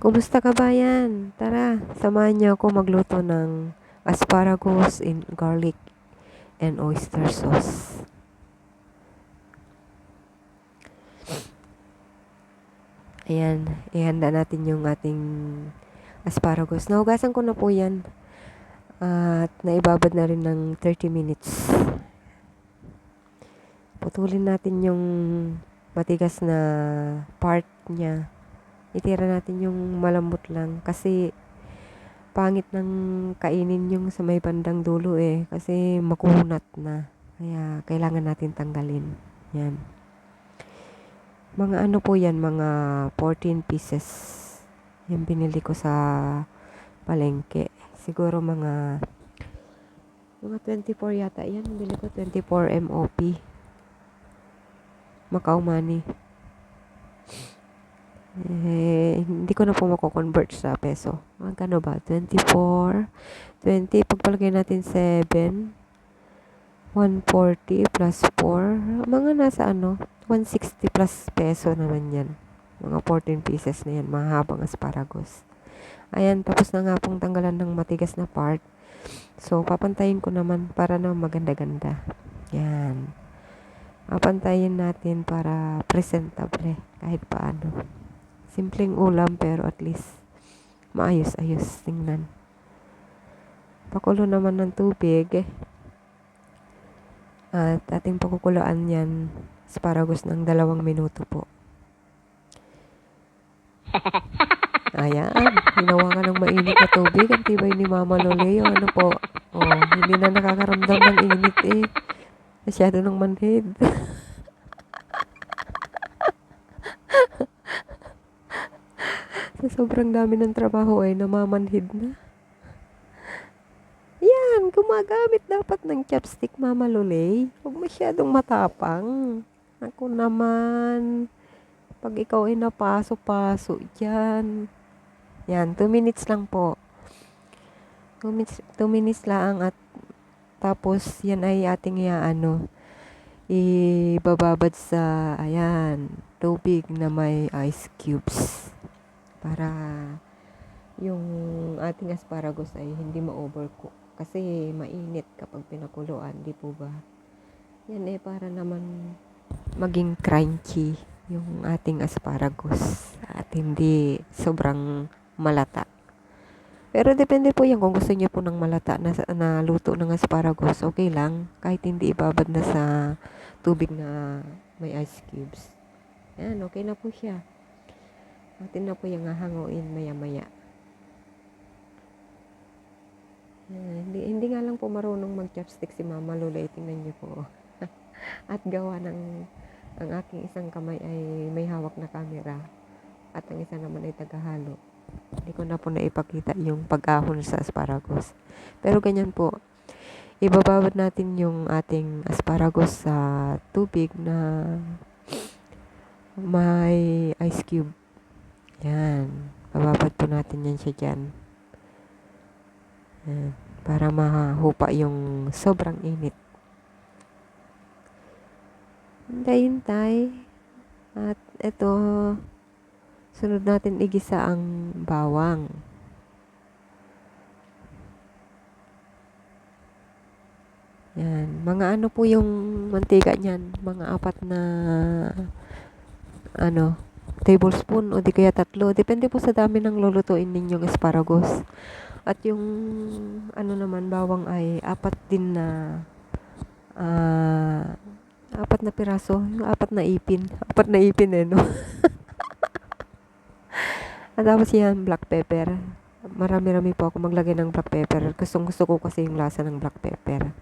Kumusta ka bayan? Tara, samahan niyo ako magluto ng asparagus in garlic and oyster sauce. Ayan, ihanda natin yung ating asparagus. Nahugasan ko na po yan at naibabad na rin ng 30 minutes. Putulin natin yung matigas na part niya. Itira natin yung malambot lang kasi pangit ng kainin yung sa may bandang dulo kasi makunat na. Kaya kailangan natin tanggalin. Yan. Mga ano po yan, mga 14 pieces. Yung binili ko sa palengke. Siguro mga 24 yata yan. Bili ko 24 MOP. Macau money. Hindi ko na po mako-convert sa peso. Magkano ba? 24. 20. Pagpalagay natin 7. 140 plus 4. Mga nasa 160 plus peso naman yan. Mga 14 pieces na yan. Mahabang asparagus. Ayan, tapos na nga pong tanggalan ng matigas na part. So, papantayin ko naman para na maganda-ganda. Yan. Papantayin natin para presentable kahit paano. Simpleng ulam pero at least maayos-ayos tingnan. Pakulo naman ng tubig. At ating pakukuloan yan asparagus ng 2 minuto po. Ayan, ginawa ka ng mainit na tubig. Ang tibay ni Mama Loleo. Ano po? Hindi na nakakaramdam ng init Masyado ng manhid. Sa sobrang dami ng trabaho namamanhid na. Yan, gumagamit dapat ng chopstick, Mama Lolay. Huwag masyadong matapang. Ako naman, pag ikaw ay napaso-paso dyan. Yan, 2 minutes lang po. 2 minutes lang at tapos yan ay ating ibababad sa, tubig na may ice cubes. Para yung ating asparagus ay hindi ma-overcook. Kasi mainit kapag pinakuluan, di po ba? Yan para naman maging crunchy yung ating asparagus at hindi sobrang malata. Pero depende po yan kung gusto niyo po ng malata na luto ng asparagus, okay lang. Kahit hindi ibabad na sa tubig na may ice cubes. Yan, okay na po siya. Atin na po yung hahanguin maya-maya. Hindi nga lang po marunong mag-chopstick si Mama Lola. Tingnan niyo po. At gawa ng ang aking isang kamay ay may hawak na camera. At ang isa naman ay tagahalo. Hindi ko na po naipakita yung pag-ahon sa asparagus. Pero ganyan po. Ibababad natin yung ating asparagus sa tubig na may ice cube. Yan. Bababad po natin yan siya dyan. Yan. Para mahupa yung sobrang init. Hintay. At ito, sunod natin igisa ang bawang. Yan. Mga po yung mantika niyan? Mga 4 na tablespoon o di kaya 3. Depende po sa dami ng lulutuin ninyong asparagus. At yung naman bawang ay 4 din na 4 na piraso. Yung 4 na ipin. 4 na ipin no? At tapos yan, black pepper. Marami-rami po ako maglagay ng black pepper. Gustong-gusto ko kasi yung lasa ng black pepper.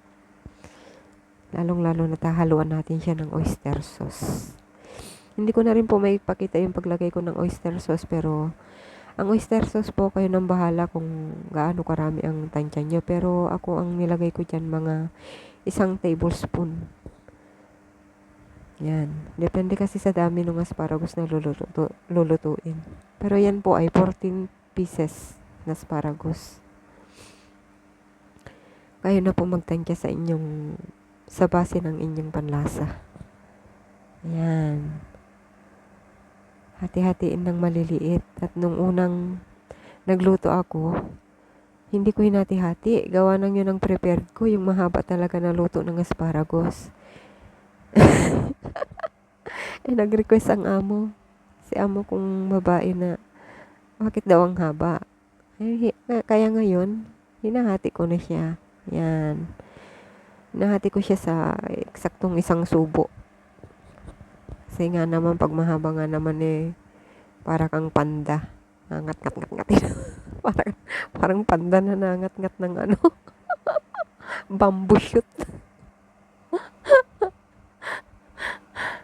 Lalong-lalo na haluan natin siya ng oyster sauce. Hindi ko na rin po may pakita yung paglagay ko ng oyster sauce pero ang oyster sauce po kayo nang bahala kung gaano karami ang tansya nyo. Pero ako ang nilagay ko dyan mga 1 tablespoon. Yan. Depende kasi sa dami ng asparagus na lulutuin. Pero yan po ay 14 pieces na asparagus. Kayo na po magtansya sa base ng inyong panlasa. Yan. hati-hatiin ng maliliit. At nung unang nagluto ako, hindi ko hinati-hati. Gawa ng yun ang prepared ko, yung mahaba talaga na luto ng asparagus. Nag-request ang amo. Si amo kong babae na, bakit daw ang haba? Kaya ngayon, hinahati ko na siya. Yan. Hinahati ko siya sa eksaktong isang subo. Kasi nga naman, pag mahaba nga naman para kang panda. Nangat-ngat-ngat-ngatin. parang panda na nangat-ngat ng bamboo shoot.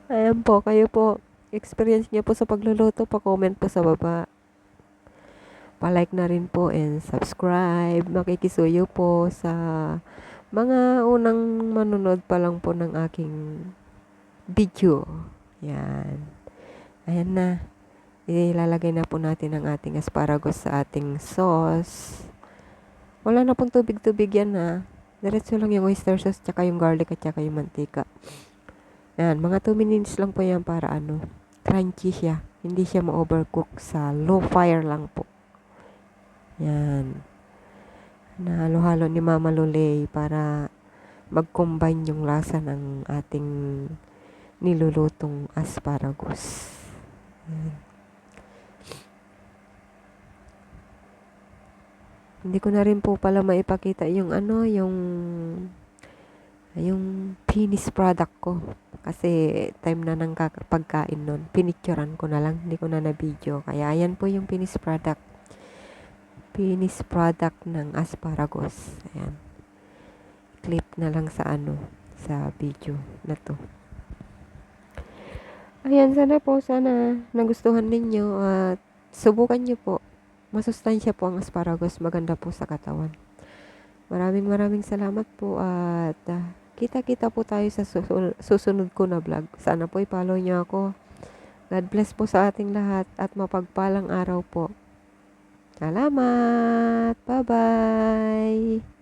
Ayan po, kayo po, experience niyo po sa pagluluto, pa-comment po sa baba. Pa-like na rin po and subscribe. Makikisuyo po sa mga unang manunod pa lang po ng aking video. Yan. Ayan na. Ilalagay na po natin ang ating asparagus sa ating sauce. Wala na pong tubig-tubig yan ha. Diretso lang yung oyster sauce, tsaka yung garlic at tsaka yung mantika. Yan, mga 2 minutes lang po yan para crunchy siya. Hindi siya ma-overcook, sa low fire lang po. Yan. Nahalo-halo ni Mama Lulay para mag-combine yung lasa ng ating nilulutong asparagus. Yan. Hindi ko na rin po pala maipakita yung yung finished product ko. Kasi time na ng pagkain nun. Pinicturean ko na lang. Hindi ko na na-video. Kaya ayan po yung finished product. Finished product ng asparagus. Ayan. Clip na lang sa sa video na to. Ayan, sana nagustuhan ninyo at subukan nyo po. Masustansya po ang asparagus. Maganda po sa katawan. Maraming salamat po at kita-kita po tayo sa susunod ko na vlog. Sana po i-follow nyo ako. God bless po sa ating lahat at mapagpalang araw po. Salamat! Bye-bye!